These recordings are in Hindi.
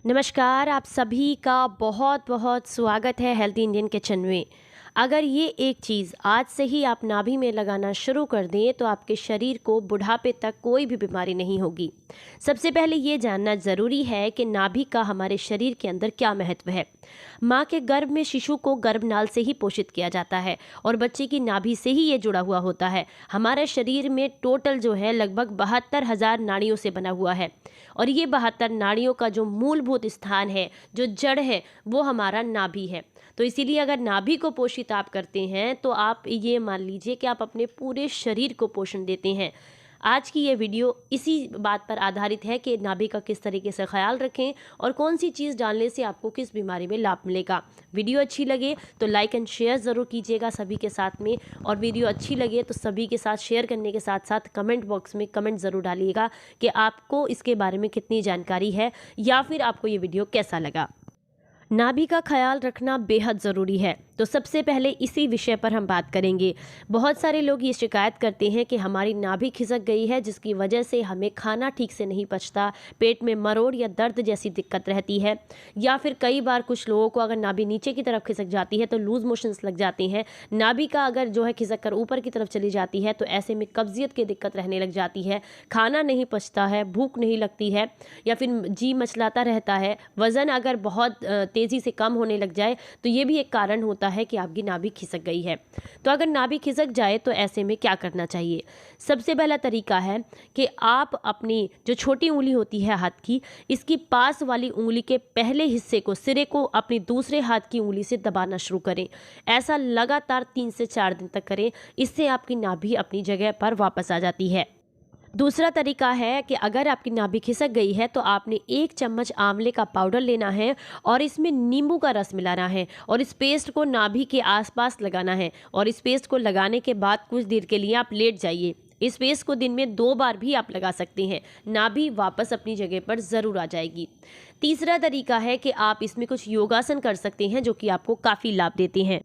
नमस्कार, आप सभी का बहुत बहुत स्वागत है हेल्दी इंडियन किचन में। अगर ये एक चीज़ आज से ही आप नाभि में लगाना शुरू कर दें तो आपके शरीर को बुढ़ापे तक कोई भी बीमारी नहीं होगी। सबसे पहले ये जानना ज़रूरी है कि नाभि का हमारे शरीर के अंदर क्या महत्व है। माँ के गर्भ में शिशु को गर्भनाल से ही पोषित किया जाता है और बच्चे की नाभि से ही ये जुड़ा हुआ होता है। हमारे शरीर में टोटल जो है लगभग 72,000 नाड़ियों से बना हुआ है और ये 72 नाड़ियों का जो मूलभूत स्थान है, जो जड़ है, वो हमारा नाभि है। तो इसीलिए अगर नाभि को पोषित आप करते हैं तो आप ये मान लीजिए कि आप अपने पूरे शरीर को पोषण देते हैं। आज की ये वीडियो इसी बात पर आधारित है कि नाभि का किस तरीके से ख्याल रखें और कौन सी चीज़ डालने से आपको किस बीमारी में लाभ मिलेगा। वीडियो अच्छी लगे तो लाइक एंड शेयर ज़रूर कीजिएगा सभी के साथ में, और वीडियो अच्छी लगे तो सभी के साथ शेयर करने के साथ साथ कमेंट बॉक्स में कमेंट ज़रूर डालिएगा कि आपको इसके बारे में कितनी जानकारी है या फिर आपको ये वीडियो कैसा लगा। नाभि का ख्याल रखना बेहद ज़रूरी है, तो सबसे पहले इसी विषय पर हम बात करेंगे। बहुत सारे लोग ये शिकायत करते हैं कि हमारी नाभि खिसक गई है जिसकी वजह से हमें खाना ठीक से नहीं पचता, पेट में मरोड़ या दर्द जैसी दिक्कत रहती है, या फिर कई बार कुछ लोगों को अगर नाभि नीचे की तरफ खिसक जाती है तो लूज मोशंस लग जाते हैं। नाभि का अगर जो है खिसक कर ऊपर की तरफ चली जाती है तो ऐसे में कब्जियत की दिक्कत रहने लग जाती है, खाना नहीं पचता है, भूख नहीं लगती है, या फिर जी मचलाता रहता है। वज़न अगर बहुत तेज़ी से कम होने लग जाए तो ये भी एक कारण होता है कि आपकी नाभि खिसक गई है। तो अगर नाभि खिसक जाए तो ऐसे में क्या करना चाहिए? सबसे पहला तरीका है कि आप अपनी जो छोटी उंगली होती है हाथ की, इसकी पास वाली उंगली के पहले हिस्से को, सिरे को अपनी दूसरे हाथ की उंगली से दबाना शुरू करें। ऐसा लगातार 3 से 4 दिन तक करें, इससे आपकी नाभि अपनी जगह पर वापस आ जाती है। दूसरा तरीका है कि अगर आपकी नाभि खिसक गई है तो आपने 1 चम्मच आंवले का पाउडर लेना है और इसमें नींबू का रस मिलाना है और इस पेस्ट को नाभि के आसपास लगाना है, और इस पेस्ट को लगाने के बाद कुछ देर के लिए आप लेट जाइए। इस पेस्ट को दिन में 2 बार भी आप लगा सकते हैं, नाभि वापस अपनी जगह पर ज़रूर आ जाएगी। तीसरा तरीका है कि आप इसमें कुछ योगासन कर सकते हैं जो कि आपको काफ़ी लाभ देते हैं।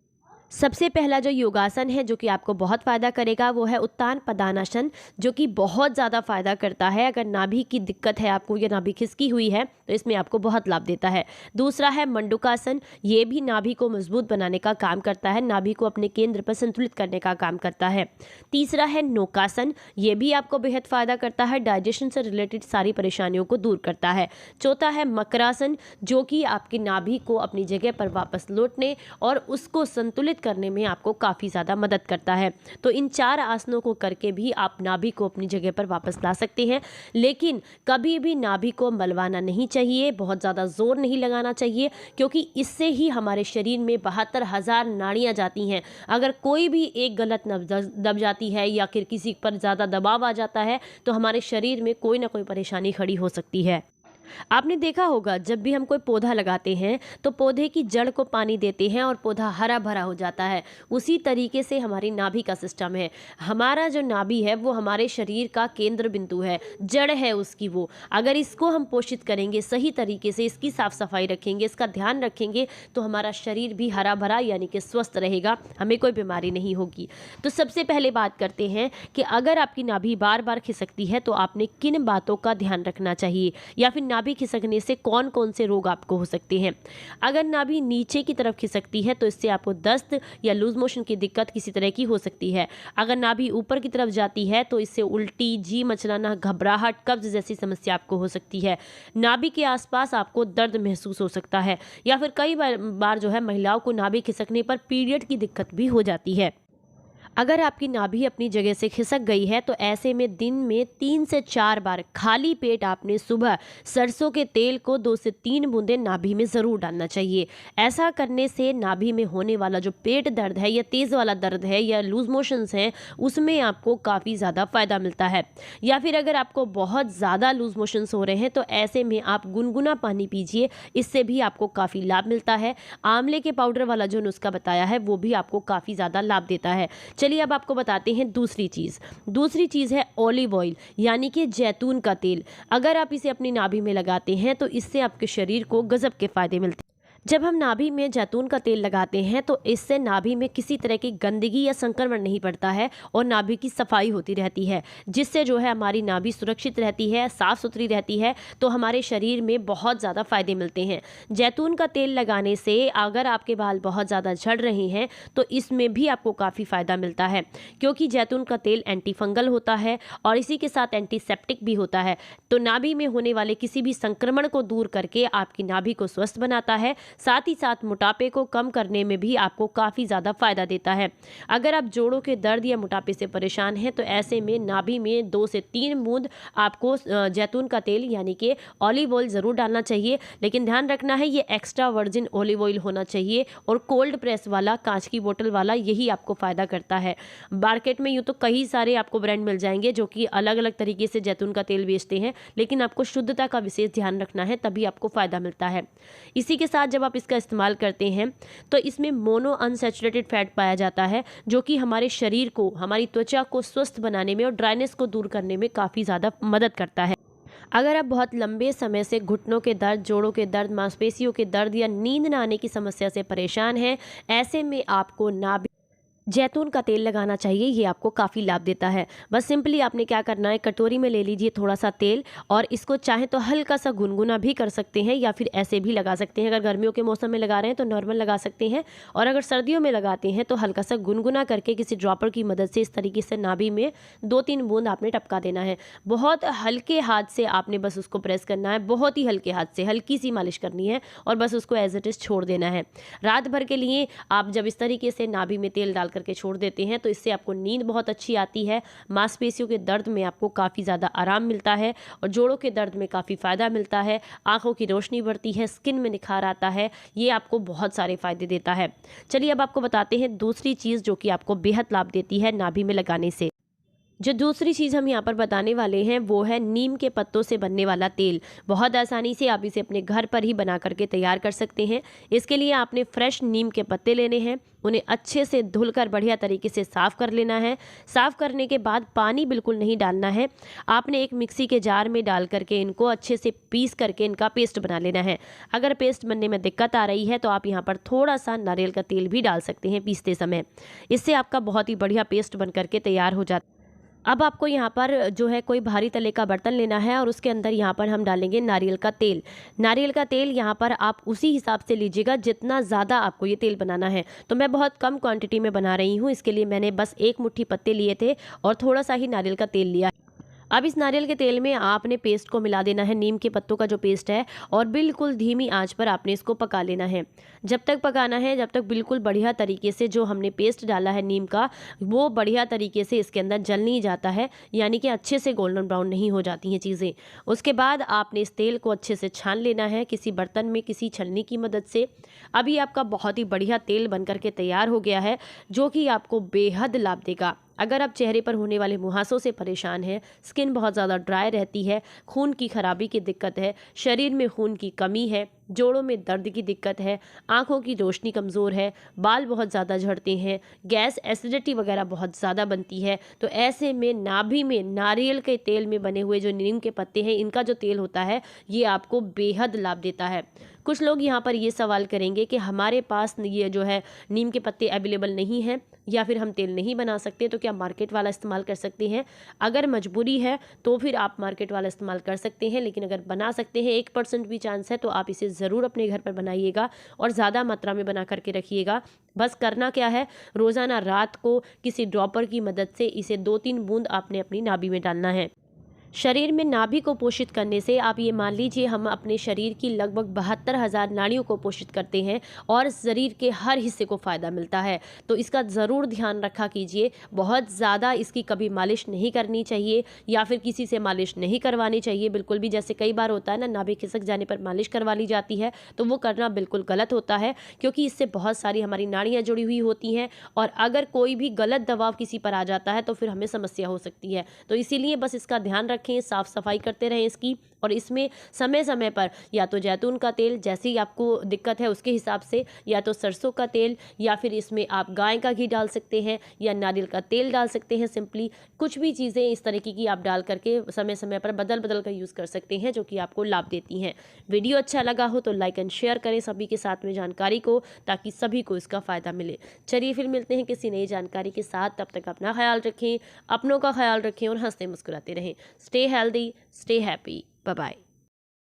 सबसे पहला जो योगासन है जो कि आपको बहुत फ़ायदा करेगा वो है उत्तान पदानासन, जो कि बहुत ज़्यादा फ़ायदा करता है। अगर नाभि की दिक्कत है आपको या नाभि खिसकी हुई है तो इसमें आपको बहुत लाभ देता है। दूसरा है मंडूकासन, ये भी नाभि को मजबूत बनाने का काम करता है, नाभि को अपने केंद्र पर संतुलित करने का काम करता है। तीसरा है नौकासन, ये भी आपको बेहद फ़ायदा करता है, डाइजेशन से रिलेटेड सारी परेशानियों को दूर करता है। चौथा है मकरासन, जो कि आपकी नाभि को अपनी जगह पर वापस लौटने और उसको संतुलित करने में आपको काफ़ी ज़्यादा मदद करता है। तो इन 4 आसनों को करके भी आप नाभि को अपनी जगह पर वापस ला सकते हैं, लेकिन कभी भी नाभि को मलवाना नहीं चाहिए, बहुत ज़्यादा जोर नहीं लगाना चाहिए, क्योंकि इससे ही हमारे शरीर में 72,000 नाड़ियाँ जाती हैं। अगर कोई भी एक गलत दब जाती है या फिर किसी पर ज़्यादा दबाव आ जाता है तो हमारे शरीर में कोई ना कोई परेशानी खड़ी हो सकती है। आपने देखा होगा जब भी हम कोई पौधा लगाते हैं तो पौधे की जड़ को पानी देते हैं और पौधा हरा भरा हो जाता है। उसी तरीके से हमारी नाभि का सिस्टम है। हमारा जो नाभि है वो हमारे शरीर का केंद्र बिंदु है, जड़ है उसकी वो। अगर इसको हम पोषित करेंगे सही तरीके से, इसकी साफ सफाई रखेंगे, इसका ध्यान रखेंगे, तो हमारा शरीर भी हरा भरा यानी कि स्वस्थ रहेगा, हमें कोई बीमारी नहीं होगी। तो सबसे पहले बात करते हैं कि अगर आपकी नाभि बार बार खिसकती है तो आपने किन बातों का ध्यान रखना चाहिए, या फिर नाभि खिसकने से कौन कौन से रोग आपको हो सकते हैं। अगर नाभि नीचे की तरफ खिसकती है तो इससे आपको दस्त या लूज मोशन की दिक्कत किसी तरह की हो सकती है। अगर नाभि ऊपर की तरफ जाती है तो इससे उल्टी, जी मचलाना, घबराहट, कब्ज जैसी समस्या आपको हो सकती है। नाभि के आसपास आपको दर्द महसूस हो सकता है, या फिर कई बार जो है महिलाओं को नाभि खिसकने पर पीरियड की दिक्कत भी हो जाती है। अगर आपकी नाभि अपनी जगह से खिसक गई है तो ऐसे में दिन में 3 से 4 बार खाली पेट आपने सुबह सरसों के तेल को 2 से 3 बूंदें नाभि में ज़रूर डालना चाहिए। ऐसा करने से नाभि में होने वाला जो पेट दर्द है या तेज़ वाला दर्द है या लूज मोशंस हैं उसमें आपको काफ़ी ज़्यादा फ़ायदा मिलता है। या फिर अगर आपको बहुत ज़्यादा लूज मोशंस हो रहे हैं तो ऐसे में आप गुनगुना पानी पीजिए, इससे भी आपको काफ़ी लाभ मिलता है। आंवले के पाउडर वाला जो नुस्खा बताया है वो भी आपको काफ़ी ज़्यादा लाभ देता है। चलिए अब आपको बताते हैं दूसरी चीज़ है ऑलिव ऑयल, यानी कि जैतून का तेल। अगर आप इसे अपनी नाभि में लगाते हैं तो इससे आपके शरीर को गजब के फायदे मिलते हैं। जब हम नाभि में जैतून का तेल लगाते हैं तो इससे नाभि में किसी तरह की गंदगी या संक्रमण नहीं पड़ता है और नाभि की सफाई होती रहती है, जिससे जो है हमारी नाभि सुरक्षित रहती है, साफ सुथरी रहती है। तो हमारे शरीर में बहुत ज़्यादा फायदे मिलते हैं। जैतून का तेल लगाने से अगर आपके बाल बहुत ज़्यादा झड़ रहे हैं तो इसमें भी आपको काफ़ी फ़ायदा मिलता है, क्योंकि जैतून का तेल एंटी फंगल होता है और इसी के साथ एंटीसेप्टिक भी होता है। तो नाभि में होने वाले किसी भी संक्रमण को दूर करके आपकी नाभि को स्वस्थ बनाता है, साथ ही साथ मोटापे को कम करने में भी आपको काफ़ी ज़्यादा फायदा देता है। अगर आप जोड़ों के दर्द या मोटापे से परेशान हैं तो ऐसे में नाभि में 2 से 3 बूंद आपको जैतून का तेल यानी कि ऑलिव ऑयल ज़रूर डालना चाहिए, लेकिन ध्यान रखना है ये एक्स्ट्रा वर्जिन ऑलिव ऑयल होना चाहिए और कोल्ड प्रेस वाला, कांच की बोतल वाला, यही आपको फ़ायदा करता है। मार्केट में यूँ तो कई सारे आपको ब्रांड मिल जाएंगे जो कि अलग अलग तरीके से जैतून का तेल बेचते हैं, लेकिन आपको शुद्धता का विशेष ध्यान रखना है, तभी आपको फ़ायदा मिलता है। इसी के साथ जब आप इसका इस्तेमाल करते हैं तो इसमें मोनो अनसैचुरेटेड फैट पाया जाता है, जो कि हमारे शरीर को, हमारी त्वचा को स्वस्थ बनाने में और ड्राइनेस को दूर करने में काफ़ी ज़्यादा मदद करता है। अगर आप बहुत लंबे समय से घुटनों के दर्द, जोड़ों के दर्द, मांसपेशियों के दर्द या नींद न आने की समस्या से परेशान हैं, ऐसे में आपको नाभि जैतून का तेल लगाना चाहिए। ये आपको काफ़ी लाभ देता है। बस सिंपली आपने क्या करना है, कटोरी में ले लीजिए थोड़ा सा तेल और इसको चाहे तो हल्का सा गुनगुना भी कर सकते हैं या फिर ऐसे भी लगा सकते हैं। अगर गर्मियों के मौसम में लगा रहे हैं तो नॉर्मल लगा सकते हैं, और अगर सर्दियों में लगाते हैं तो हल्का सा गुनगुना करके किसी ड्रॉपर की मदद से इस तरीके से नाभि में 2-3 बूंद आपने टपका देना है। बहुत हल्के हाथ से आपने बस उसको प्रेस करना है, बहुत ही हल्के हाथ से हल्की सी मालिश करनी है और बस उसको एज इट इज़ छोड़ देना है। रात भर के लिए आप जब इस तरीके से नाभि में तेल डाल करके छोड़ देते हैं तो इससे आपको नींद बहुत अच्छी आती है, मांसपेशियों के दर्द में आपको काफ़ी ज़्यादा आराम मिलता है और जोड़ों के दर्द में काफ़ी फ़ायदा मिलता है, आंखों की रोशनी बढ़ती है, स्किन में निखार आता है, ये आपको बहुत सारे फ़ायदे देता है। चलिए अब आपको बताते हैं दूसरी चीज़ जो कि आपको बेहद लाभ देती है नाभि में लगाने से। जो दूसरी चीज़ हम यहाँ पर बताने वाले हैं वो है नीम के पत्तों से बनने वाला तेल। बहुत आसानी से आप इसे अपने घर पर ही बना करके तैयार कर सकते हैं। इसके लिए आपने फ्रेश नीम के पत्ते लेने हैं, उन्हें अच्छे से धुलकर बढ़िया तरीके से साफ़ कर लेना है। साफ़ करने के बाद पानी बिल्कुल नहीं डालना है, आपने एक मिक्सी के जार में डाल करके इनको अच्छे से पीस करके इनका पेस्ट बना लेना है। अगर पेस्ट बनने में दिक्कत आ रही है तो आप यहाँ पर थोड़ा सा नारियल का तेल भी डाल सकते हैं पीसते समय, इससे आपका बहुत ही बढ़िया पेस्ट बन करके तैयार हो जाता है। अब आपको यहाँ पर जो है कोई भारी तले का बर्तन लेना है और उसके अंदर यहाँ पर हम डालेंगे नारियल का तेल। नारियल का तेल यहाँ पर आप उसी हिसाब से लीजिएगा जितना ज़्यादा आपको ये तेल बनाना है। तो मैं बहुत कम क्वांटिटी में बना रही हूँ, इसके लिए मैंने बस 1 मुट्ठी पत्ते लिए थे और थोड़ा सा ही नारियल का तेल लिया। अब इस नारियल के तेल में आपने पेस्ट को मिला देना है, नीम के पत्तों का जो पेस्ट है, और बिल्कुल धीमी आंच पर आपने इसको पका लेना है। जब तक पकाना है जब तक बिल्कुल बढ़िया तरीके से जो हमने पेस्ट डाला है नीम का, वो बढ़िया तरीके से इसके अंदर जल नहीं जाता है, यानी कि अच्छे से गोल्डन ब्राउन नहीं हो जाती हैं चीज़ें। उसके बाद आपने इस तेल को अच्छे से छान लेना है किसी बर्तन में, किसी छलनी की मदद से। अभी आपका बहुत ही बढ़िया तेल बन करके तैयार हो गया है, जो कि आपको बेहद लाभ देगा। अगर आप चेहरे पर होने वाले मुहासों से परेशान हैं, स्किन बहुत ज़्यादा ड्राई रहती है, खून की खराबी की दिक्कत है, शरीर में खून की कमी है, जोड़ों में दर्द की दिक्कत है, आंखों की रोशनी कमज़ोर है, बाल बहुत ज़्यादा झड़ते हैं, गैस एसिडिटी वगैरह बहुत ज़्यादा बनती है, तो ऐसे में नाभि में नारियल के तेल में बने हुए जो नीम के पत्ते हैं, इनका जो तेल होता है ये आपको बेहद लाभ देता है। कुछ लोग यहाँ पर ये सवाल करेंगे कि हमारे पास ये जो है नीम के पत्ते अवेलेबल नहीं हैं या फिर हम तेल नहीं बना सकते, तो क्या मार्केट वाला इस्तेमाल कर सकते हैं? अगर मजबूरी है तो फिर आप मार्केट वाला इस्तेमाल कर सकते हैं, लेकिन अगर बना सकते हैं, 1% भी चांस है, तो आप इसे ज़रूर अपने घर पर बनाइएगा और ज़्यादा मात्रा में बना करके रखिएगा। बस करना क्या है, रोज़ाना रात को किसी ड्रॉपर की मदद से इसे 2-3 बूंद आपने अपनी नाभि में डालना है। शरीर में नाभि को पोषित करने से आप ये मान लीजिए हम अपने शरीर की लगभग 72,000 नाड़ियों को पोषित करते हैं और शरीर के हर हिस्से को फ़ायदा मिलता है। तो इसका ज़रूर ध्यान रखा कीजिए। बहुत ज़्यादा इसकी कभी मालिश नहीं करनी चाहिए या फिर किसी से मालिश नहीं करवानी चाहिए बिल्कुल भी। जैसे कई बार होता है ना, नाभि खिसक जाने पर मालिश करवा ली जाती है, तो वो करना बिल्कुल गलत होता है, क्योंकि इससे बहुत सारी हमारी नाड़ियाँ जुड़ी हुई होती हैं और अगर कोई भी गलत दबाव किसी पर आ जाता है तो फिर हमें समस्या हो सकती है। तो इसीलिए बस इसका ध्यान रखें, साफ़ सफाई करते रहें इसकी। और इसमें समय समय पर या तो जैतून का तेल, जैसे ही आपको दिक्कत है उसके हिसाब से, या तो सरसों का तेल, या फिर इसमें आप गाय का घी डाल सकते हैं या नारियल का तेल डाल सकते हैं। सिंपली कुछ भी चीज़ें इस तरीके की आप डाल करके समय समय पर बदल बदल कर यूज़ कर सकते हैं, जो कि आपको लाभ देती हैं। वीडियो अच्छा लगा हो तो लाइक एंड शेयर करें सभी के साथ में जानकारी को, ताकि सभी को इसका फ़ायदा मिले। चलिए फिर मिलते हैं किसी नई जानकारी के साथ। तब तक अपना ख्याल रखें, अपनों का ख्याल रखें और हंसते मुस्कुराते रहें। Stay healthy, stay happy. Bye bye.